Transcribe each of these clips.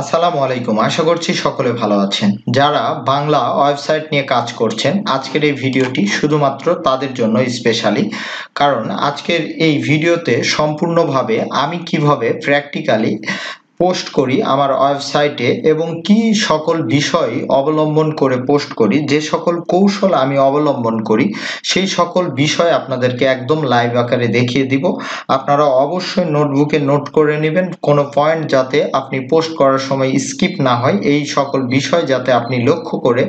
আসসালামু আলাইকুম। আশা করছি সকলে ভালো আছেন। যারা বাংলা ওয়েবসাইট নিয়ে কাজ করছেন, আজকের এই ভিডিওটি শুধুমাত্র তাদের জন্য স্পেশালি। কারণ আজকের এই ভিডিওতে সম্পূর্ণভাবে আমি কিভাবে প্র্যাকটিক্যালি পোস্ট করি আমার ওয়েবসাইটে এবং কি সকল বিষয় অবলম্বন করে পোস্ট করি, যে সকল কৌশল আমি অবলম্বন করি সেই সকল বিষয় আপনাদেরকে একদম লাইভ আকারে দেখিয়ে দিব। আপনারা অবশ্যই নোটবুকে নোট করে নেবেন, কোনো পয়েন্ট যাতে আপনি পোস্ট করার সময় স্কিপ না হয়, এই সকল বিষয় যাতে আপনি লক্ষ্য করে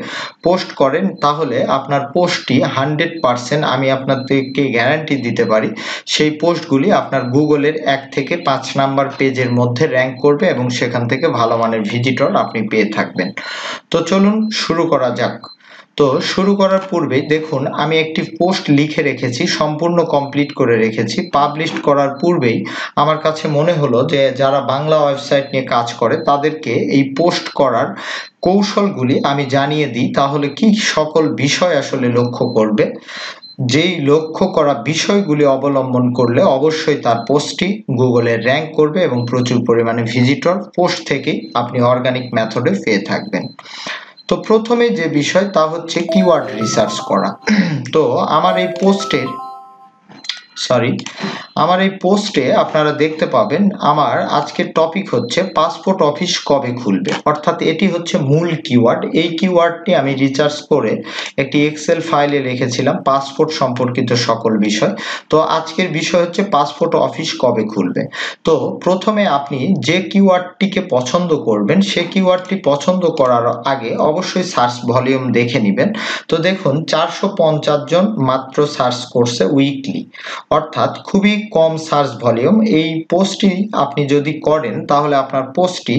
পোস্ট করেন, তাহলে আপনার পোস্টটি 100% আমি আপনাদেরকে গ্যারান্টি দিতে পারি সেই পোস্টগুলি আপনার গুগলের 1 থেকে 5 নাম্বার পেজের মধ্যে র্যাঙ্ক করবে এবং সেখান থেকে ভালো মানের ভিজিটর আপনি পেয়ে থাকবেন। তো চলুন শুরু করা যাক। তো শুরু করার পূর্বেই দেখুন আমি একটি পোস্ট লিখে রেখেছি, সম্পূর্ণ কমপ্লিট করে রেখেছি। পাবলিশ করার পূর্বেই আমার কাছে মনে হলো যে যারা বাংলা ওয়েবসাইট নিয়ে কাজ করে তাদেরকে এই পোস্ট করার কৌশলগুলি আমি জানিয়ে দিই, তাহলে কি সকল বিষয় আসলে লক্ষ্য করবে, যেই লক্ষ্য করা বিষয়গুলি অবলম্বন করলে অবশ্যই তার পোস্টটি গুগলে র্যাঙ্ক করবে এবং প্রচুর পরিমাণে ভিজিটর পোস্ট থেকেই আপনি অর্গানিক মেথডে পেয়ে থাকবেন। তো প্রথমে যে বিষয় তা হচ্ছে কিওয়ার্ড রিসার্চ করা। তো আমার এই পোস্টে আপনারা দেখতে পাবেন আমার আজকের টপিক হচ্ছে পাসপোর্ট অফিস কবে খুলবে, অর্থাৎ এটি হচ্ছে মূল কিওয়ার্ড। এই কিওয়ার্ডটি আমি রিসার্চ করে একটি এক্সেল ফাইলে লিখেছিলাম পাসপোর্ট সম্পর্কিত সকল বিষয়। তো আজকের বিষয় হচ্ছে পাসপোর্ট অফিস কবে খুলবে। তো প্রথমে আপনি যে কিওয়ার্ডটিকে পছন্দ করবেন সে কিওয়ার্ডটি পছন্দ করার আগে অবশ্যই সার্চ ভলিউম দেখে নেবেন। তো দেখুন 450 জন মাত্র সার্চ করছে উইকলি, অর্থাৎ খুবই কম সার্চ ভলিউম। এই পোস্টটি আপনি যদি করেন তাহলে আপনার পোস্টটি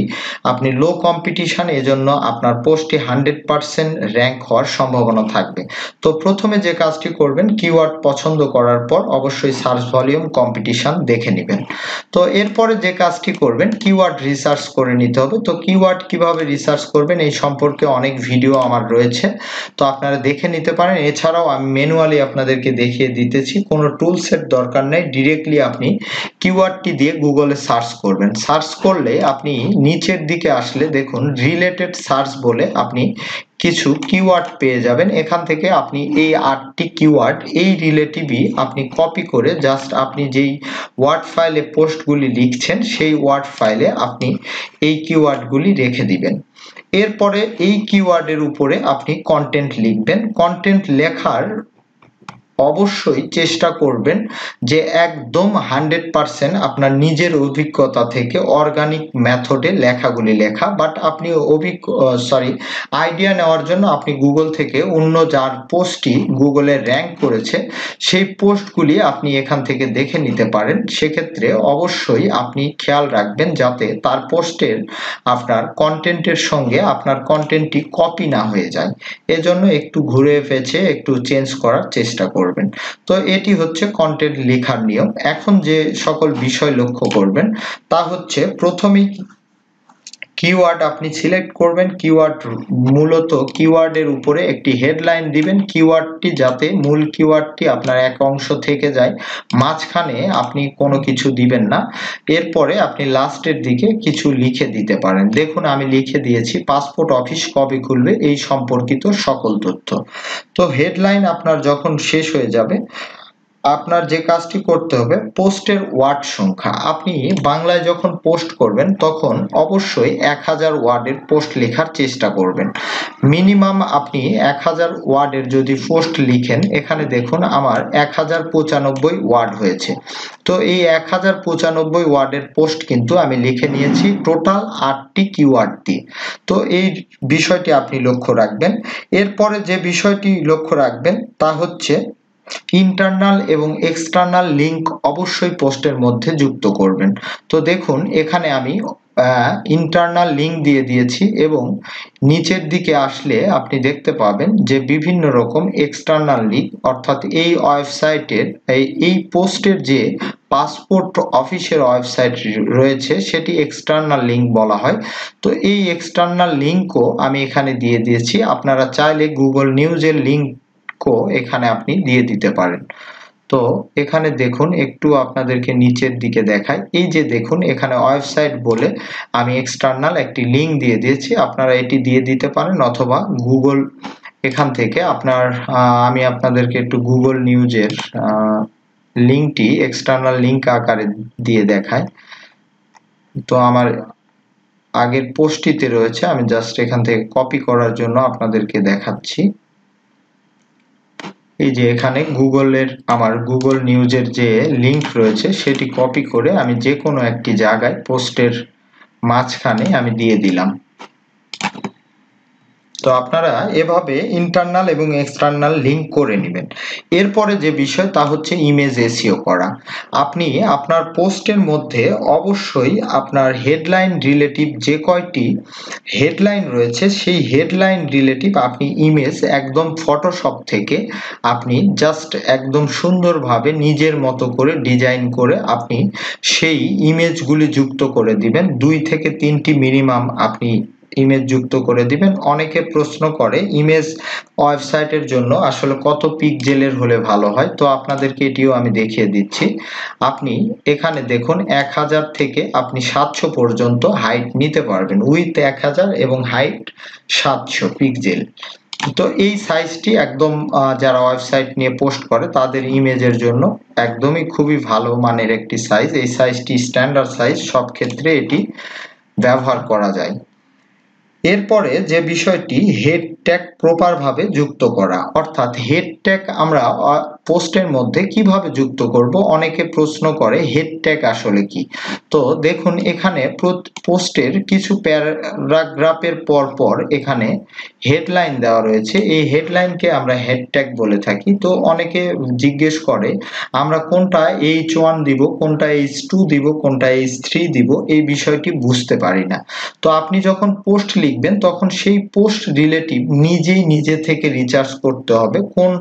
আপনি লো কম্পিটিশন, এজন্য আপনার পোস্টটি 100% র্যাঙ্ক হওয়ার সম্ভাবনা থাকবে। তো প্রথমে যে কাজটি করবেন, কিওয়ার্ড পছন্দ করার পর অবশ্যই সার্চ ভলিউম কম্পিটিশন দেখে নেবেন। তো এরপরে যে কাজটি করবেন, কিওয়ার্ড রিসার্চ করে নিতে হবে। তো কিওয়ার্ড কিভাবে রিসার্চ করবেন এই সম্পর্কে অনেক ভিডিও আমার রয়েছে, তো আপনারা দেখে নিতে পারেন। এছাড়াও আমি ম্যানুয়ালি আপনাদেরকে দেখিয়ে দিতেছি, কোনো টুলসের দরকার নেই, ডিরেক্টলি আপনি কিওয়ার্ডটি দিয়ে গুগলে সার্চ করবেন। সার্চ করলে আপনি নিচের দিকে আসলে দেখুন রিলেটেড সার্চ বলে আপনি কিছু কিওয়ার্ড পেয়ে যাবেন। এখান থেকে আপনি এই 8টি কিওয়ার্ড এই রিলেটিভই আপনি কপি করে জাস্ট আপনি যেই ওয়ার্ড ফাইলে পোস্টগুলি লিখছেন সেই ওয়ার্ড ফাইলে আপনি এই কিওয়ার্ডগুলি রেখে দিবেন। এরপরে এই কিওয়ার্ডের উপরে আপনি কন্টেন্ট লিখবেন। কন্টেন্ট লেখার অবশ্যই চেষ্টা করবেন যে একদম 100% আপনার নিজের অভিজ্ঞতা থেকে অর্গানিক মেথডে লেখাগুলি লেখা। বাট আপনি আইডিয়া নেওয়ার জন্য আপনি গুগল থেকে অন্য যার পোস্টটি গুগলে র্যাঙ্ক করেছে সেই পোস্টগুলি আপনি এখান থেকে দেখে নিতে পারেন। সেক্ষেত্রে অবশ্যই আপনি খেয়াল রাখবেন যাতে তার পোস্টের আপনার কন্টেন্টের সঙ্গে আপনার কন্টেন্টটি কপি না হয়ে যায়, এজন্য একটু ঘুরে পেঁচে একটু চেঞ্জ করার চেষ্টা করবেন। তো এটি হচ্ছে কন্টেন্ট লেখার নিয়ম। এখন যে সকল বিষয় লক্ষ্য করবেন তা হচ্ছে, প্রথমেই কিওয়ার্ড আপনি সিলেক্ট করবেন। কিওয়ার্ড মূলত কিওয়ার্ডের উপরে একটি হেডলাইন দিবেন, কিওয়ার্ডটি যাতে মূল কিওয়ার্ডটি আপনার এক অংশ থেকে যায়, মাঝখানে আপনি কোনো কিছু দিবেন না। এরপরে আপনি লাস্টের দিকে কিছু লিখে দিতে পারেন। দেখুন আমি লিখে দিয়েছি পাসপোর্ট অফিস কবে খুলবে এই সম্পর্কিত সকল তথ্য। তো হেডলাইন আপনার যখন শেষ হয়ে যাবে, আপনার যে কাজটি করতে হবে, পোস্টের ওয়ার্ড সংখ্যা। আপনি বাংলায় যখন পোস্ট করবেন তখন অবশ্যই 1000 ওয়ার্ডের পোস্ট লেখার চেষ্টা করবেন। মিনিমাম আপনি 1000 ওয়ার্ডের যদি পোস্ট লিখেন, এখানে দেখুন আমার 1095 ওয়ার্ড হয়েছে। তো এই 1095 ওয়ার্ডের পোস্ট কিন্তু আমি লিখে নিয়েছি টোটাল 8টি কিওয়ার্ড দিয়ে। তো এই বিষয়টি আপনি লক্ষ্য রাখবেন। এরপরে যে বিষয়টি লক্ষ্য রাখবেন তা হচ্ছে ইন্টারনাল এবং এক্সটার্নাল লিংক অবশ্যই পোস্টের মধ্যে যুক্ত করবেন। তো দেখুন এখানে আমি ইন্টারনাল লিংক দিয়ে দিয়েছি এবং নিচের দিকে আসলে আপনি দেখতে পাবেন যে বিভিন্ন রকম এক্সটার্নাল লিংক, অর্থাৎ এই ওয়েবসাইটের এই পোস্টের যে পাসপোর্ট অফিসের ওয়েবসাইট রয়েছে সেটি এক্সটার্নাল লিংক বলা হয়। তো এই এক্সটার্নাল লিংকও আমি এখানে দিয়ে দিয়েছি। আপনারা চাইলে গুগল নিউজের লিংক এখানে আপনি দিয়ে দিতে পারেন। তো এখানে দেখুন, একটু আপনাদেরকে নিচের দিকে দেখাই, এই যে দেখুন এখানে ওয়েবসাইট বলে আমি এক্সটার্নাল একটি লিঙ্ক দিয়ে দিয়েছি, আপনারা এটি দিয়ে দিতে পারেন, অথবা গুগল এখান থেকে আপনার আমি আপনাদেরকে একটু গুগল নিউজের লিঙ্কটি এক্সটার্নাল লিঙ্ক আকারে দিয়ে দেখাই। তো আমার আগের পোস্টটিতে রয়েছে, আমি জাস্ট এখান থেকে কপি করার জন্য আপনাদেরকে দেখাচ্ছি। এই যে এখানে আমার গুগল নিউজের যে লিঙ্ক রয়েছে সেটি কপি করে আমি যে কোনো একটি জায়গায় পোস্টের মাঝখানে আমি দিয়ে দিলাম। তো আপনারা এভাবে ইন্টারনাল এবং এক্সটার্নাল লিঙ্ক করে নেবেন। এরপরে যে বিষয় তা হচ্ছে ইমেজ এসইও করা। আপনি আপনার পোস্টের মধ্যে অবশ্যই আপনার হেডলাইন রিলেটিভ যে কয়টি হেডলাইন রয়েছে সেই হেডলাইন রিলেটিভ আপনি ইমেজ একদম ফটোশপ থেকে আপনি জাস্ট একদম সুন্দরভাবে নিজের মতো করে ডিজাইন করে আপনি সেই ইমেজগুলি যুক্ত করে দিবেন। 2 থেকে 3টি মিনিমাম আপনি ইমেজ যুক্ত করে দিবেন। অনেকে প্রশ্ন করে ইমেজ ওয়েবসাইটের জন্য আসলে কত পিক্সেলের হলে ভালো হয়, তো আপনাদেরকে এটিও আমি দেখিয়ে দিচ্ছি। আপনি এখানে দেখুন 1000 থেকে আপনি 700 পর্যন্ত হাইট নিতে পারবেন, উইথ 1000 এবং হাইট 700 পিক্সেল। তো এই সাইজটি একদম যারা ওয়েবসাইট নিয়ে পোস্ট করে তাদের ইমেজের জন্য একদমই খুবই ভালো মানের একটি সাইজ। এই সাইজটি স্ট্যান্ডার্ড সাইজ, সব ক্ষেত্রে এটি ব্যবহার করা যায়। এরপরে যে বিষয়টি হেড ট্যাগ প্রপার ভাবে যুক্ত করা, অর্থাৎ হেড ট্যাগ আমরা পোস্টের মধ্যে কিভাবে যুক্ত করব, অনেকে প্রশ্ন করে হেড ট্যাগ আসলে কি। তো দেখুন এখানে পোস্টের কিছু প্যারাগ্রাফের পর এখানে হেডলাইন দেওয়া রয়েছে, এই হেডলাইনকে আমরা হেড ট্যাগ বলে থাকি। তো অনেকে জিজ্ঞেস করে আমরা কোনটা H1 দিব, কোনটা H2 দিব, কোনটা H3 দিব, এই বিষয়টি বুঝতে পারি না। তো আপনি যখন পোস্ট লিখবেন তখন সেই পোস্ট রিলেটিভ নিজে থেকে রিসার্চ করতে হবে কোন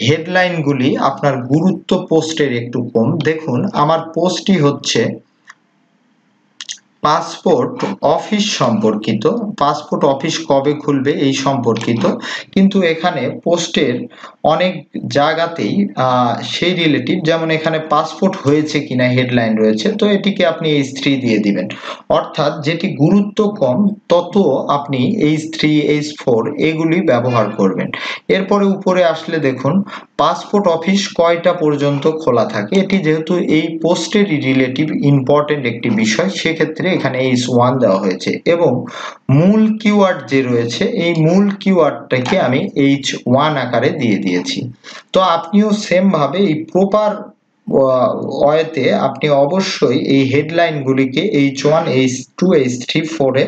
হেডলাইনগুলি আপনার গুরুত্ব পোস্টের একটু কম। দেখুন আমার পোস্টটি হচ্ছে পাসপোর্ট অফিস সম্পর্কিত, পাসপোর্ট অফিস কবে খুলবে এই সম্পর্কিত, কিন্তু এখানে পোস্টের অনেক জায়গাতেই সেই রিলেটিভ, যেমন এখানে পাসপোর্ট হয়েছে কিনা হেডলাইন রয়েছে, তো এটিকে আপনি H3 দিয়ে দিবেন। অর্থাৎ যেটি গুরুত্ব কম তত আপনি H3 H4 এগুলি ব্যবহার করবেন। এরপরে উপরে আসলে দেখুন পাসপোর্ট অফিস কয়টা পর্যন্ত খোলা থাকে, এটি যেহেতু এই পোস্টের রিলেটিভ ইম্পর্টেন্ট একটি বিষয়, সেক্ষেত্রে এখানে H1 দেওয়া হয়েছে, এবং মূল কিওয়ার্ড যে রয়েছে এই মূল কিওয়ার্ডটাকে আমি H1 আকারে দিয়ে দিয়েছি। তো আপনিও সেম ভাবে এই প্রপার ওয়েতে আপনি অবশ্যই এই হেডলাইনগুলিকে H1 H2 H3 4 এ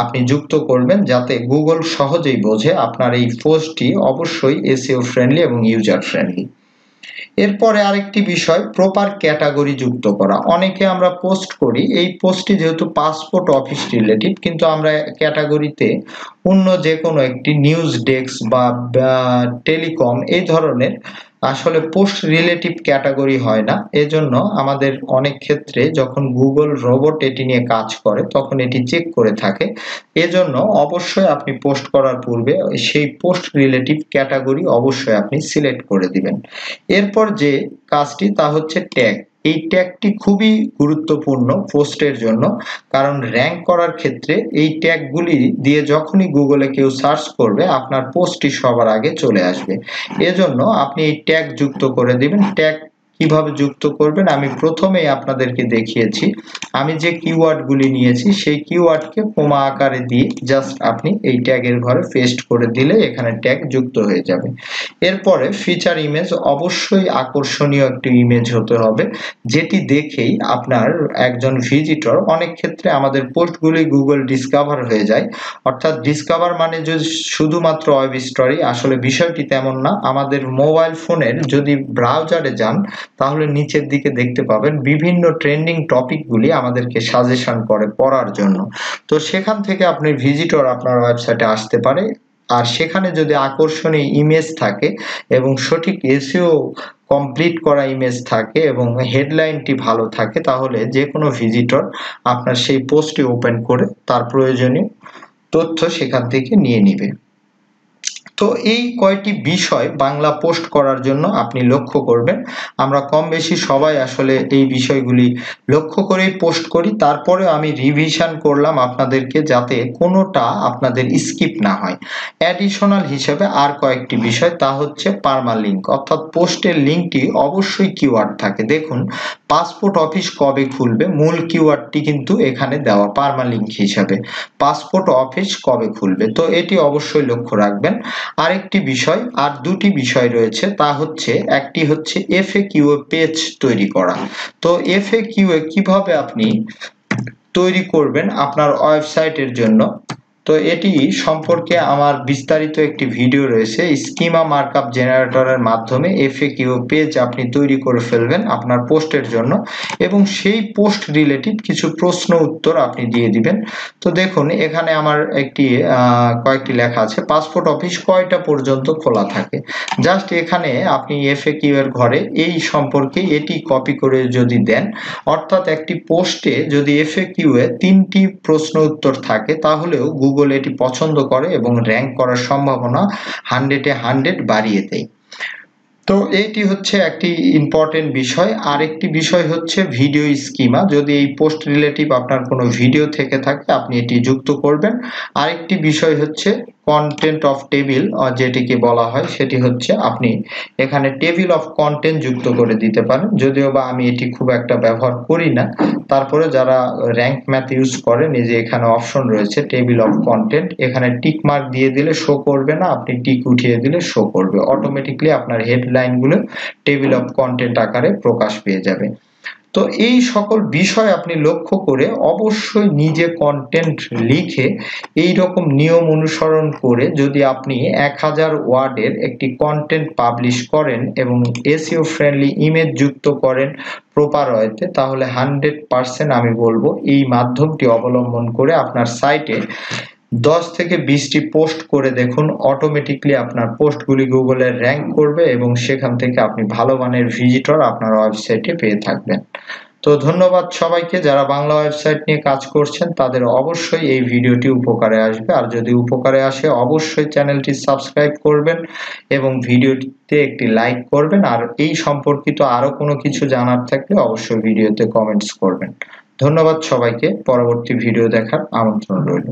আপনি যুক্ত করবেন, যাতে গুগল সহজেই বোঝে আপনার এই পোস্টটি অবশ্যই এসইও ফ্রেন্ডলি এবং ইউজার ফ্রেন্ডলি। এরপরে আরেকটি বিষয় প্রপার ক্যাটাগরি যুক্ত করা। অনেকে আমরা পোস্ট করি, এই পোস্টটি যেহেতু পাসপোর্ট অফিস রিলেটিভ, কিন্তু আমরা ক্যাটাগরিতে অন্য যে কোনো একটি নিউজ ডেস্ক বা টেলিকম এই ধরনের আসলে পোস্ট রিলেটিভ ক্যাটাগরি হয় না। এজন্য আমাদের অনেক ক্ষেত্রে যখন গুগল রোবট এটি নিয়ে কাজ করে তখন এটি চেক করে থাকে। এজন্য অবশ্যই আপনি পোস্ট করার পূর্বে সেই পোস্ট রিলেটিভ ক্যাটাগরি অবশ্যই আপনি সিলেক্ট করে দিবেন। এরপর যে কাজটি তা হচ্ছে ট্যাগ। এই ট্যাগটি খুবই গুরুত্বপূর্ণ পোস্টের জন্য, কারণ র্যাঙ্ক করার ক্ষেত্রে এই ট্যাগগুলি দিয়ে যখনই গুগলে কেউ সার্চ করবে আপনার পোস্টটি সবার আগে চলে আসবে। এজন্য আপনি এই ট্যাগ যুক্ত করে দিবেন। ট্যাগ কিভাবে যুক্ত করবেন আমি প্রথমেই আপনাদেরকে দেখিয়েছি। আমি যে কিওয়ার্ডগুলি নিয়েছি সেই কিওয়ার্ডকে কোমা আকারে দিয়ে জাস্ট আপনি এই ট্যাগের ঘরে পেস্ট করে দিলে এখানে ট্যাগ যুক্ত হয়ে যাবে। এরপরে ফিচার ইমেজ, অবশ্যই আকর্ষণীয় একটি ইমেজ হতে হবে, যেটি দেখেই আপনার একজন ভিজিটর, অনেক ক্ষেত্রে আমাদের পোস্টগুলি গুগল ডিসকভার হয়ে যায়, অর্থাৎ ডিসকভার মানে যে শুধুমাত্র ওয়েব স্টোরি, আসলে বিষয়টি তেমন না। আমাদের মোবাইল ফোনের যদি ব্রাউজারে যান তাহলে নিচের দিকে দেখতে পাবেন বিভিন্ন ট্রেন্ডিং টপিকগুলি আমাদেরকে সাজেশন করে পড়ার জন্য। তো সেখান থেকে আপনি ভিজিটর আপনার ওয়েবসাইটে আসতে পারে, আর সেখানে যদি আকর্ষণীয় ইমেজ থাকে এবং সঠিক এসইও কমপ্লিট করা ইমেজ থাকে এবং হেডলাইনটি ভালো থাকে, তাহলে যে কোনো ভিজিটর আপনার সেই পোস্টটি ওপেন করে তার প্রয়োজনীয় তথ্য সেখান থেকে নিয়ে নিবে। তো এই কয়টি বিষয় বাংলা পোস্ট করার জন্য আপনি লক্ষ্য করবেন। আমরা কম বেশি সবাই আসলে এই বিষয়গুলি লক্ষ্য করেই পোস্ট করি, তারপরে আমি রিভিশন করলাম আপনাদেরকে যাতে কোনোটা আপনাদের স্কিপ না হয়। অ্যাডিশনাল হিসেবে আর কয়েকটি বিষয়, তা হচ্ছে পারমালিঙ্ক, অর্থাৎ পোস্টের লিঙ্কটি অবশ্যই কিওয়ার্ড থাকে। দেখুন পাসপোর্ট অফিস কবে খুলবে, মূল কিওয়ার্ডটি কিন্তু এখানে দেওয়া পারমালিঙ্ক হিসাবে, পাসপোর্ট অফিস কবে খুলবে, তো এটি অবশ্যই লক্ষ্য রাখবেন। আরেকটি বিষয়, আর দুটি বিষয় রয়েছে, তা হচ্ছে একটি হচ্ছে FAQ পেজ তৈরি করা। তো FAQ কিভাবে আপনি তৈরি করবেন আপনার ওয়েবসাইটের জন্য, তো এটি সম্পর্কে আমার বিস্তারিত একটি ভিডিও রয়েছে। স্কিমা মার্কআপ জেনারেটরের মাধ্যমে FAQ পেজ আপনি তৈরি করে ফেলবেন আপনার পোস্টের জন্য, এবং সেই পোস্ট রিলেটিভ কিছু প্রশ্ন উত্তর আপনি দিয়ে দিবেন। তো দেখুন এখানে আমার কয়েকটি লেখা আছে, পাসপোর্ট অফিস কয়টা পর্যন্ত খোলা থাকে। জাস্ট এখানে আপনি FAQ এর ঘরে এই সম্পর্কে এটি কপি করে যদি দেন, অর্থাৎ একটি পোস্টে যদি FAQ এ 3টি প্রশ্ন উত্তর থাকে তাহলেও গুগল এটি পছন্দ করে এবং র‍্যাঙ্ক করার সম্ভাবনা 100-এ 100 বাড়িয়ে দেয়। তো এইটি হচ্ছে একটি ইম্পর্টেন্ট বিষয়। আরেকটি বিষয় হচ্ছে ভিডিও স্কিমা, যদি এই পোস্ট রিলেটিভ আপনার কোনো ভিডিও থেকে থাকে আপনি এটি যুক্ত করবেন। আরেকটি বিষয় হচ্ছে কন্টেন্ট অফ টেবিল, যেটিকে বলা হয় সেটি হচ্ছে আপনি এখানে টেবিল অফ কন্টেন্ট যুক্ত করে দিতে পারেন, যদিও বা আমি এটি খুব একটা ব্যবহার করি না, তারপরে যারা র‍্যাঙ্ক ম্যাথ ইউজ করেন এই যে এখানে অপশন রয়েছে টেবিল অফ কন্টেন্ট, এখানে টিক মার্ক দিয়ে দিলে শো করবে না, আপনি টিক উঠিয়ে দিলে শো করবে, অটোমেটিকলি আপনার হেডলাইনগুলো টেবিল অফ কন্টেন্ট আকারে প্রকাশ পেয়ে যাবে। তো এই সকল বিষয় আপনি লক্ষ্য করে অবশ্যই নিজে কন্টেন্ট লিখে এই রকম নিয়ম অনুসরণ করে যদি আপনি 1000 ওয়ার্ডের একটি কন্টেন্ট পাবলিশ করেন এবং SEO ফ্রেন্ডলি ইমেজ যুক্ত করেন প্রপার ওয়েতে, তাহলে 100% আমি বলবো এই মাধ্যমটি অবলম্বন করে আপনার সাইটে 10 থেকে 20টি পোস্ট করে দেখুন, অটোমেটিকলি আপনার পোস্টগুলি গুগলে র‍্যাঙ্ক করবে এবং সেখান থেকে আপনি ভালো মানের ভিজিটর আপনার ওয়েবসাইটে পেয়ে থাকবেন। তো ধন্যবাদ সবাইকে, যারা বাংলা ওয়েবসাইট নিয়ে কাজ করছেন তাদের অবশ্যই এই ভিডিওটি উপকারে আসবে, আর যদি উপকারে আসে অবশ্যই চ্যানেলটি সাবস্ক্রাইব করবেন এবং ভিডিওটিতে একটি লাইক করবেন, আর এই সম্পর্কিত আরো কোনো কিছু জানার থাকলে অবশ্যই ভিডিওতে কমেন্টস করবেন। ধন্যবাদ সবাইকে, পরবর্তী ভিডিও দেখার আমন্ত্রণ রইল।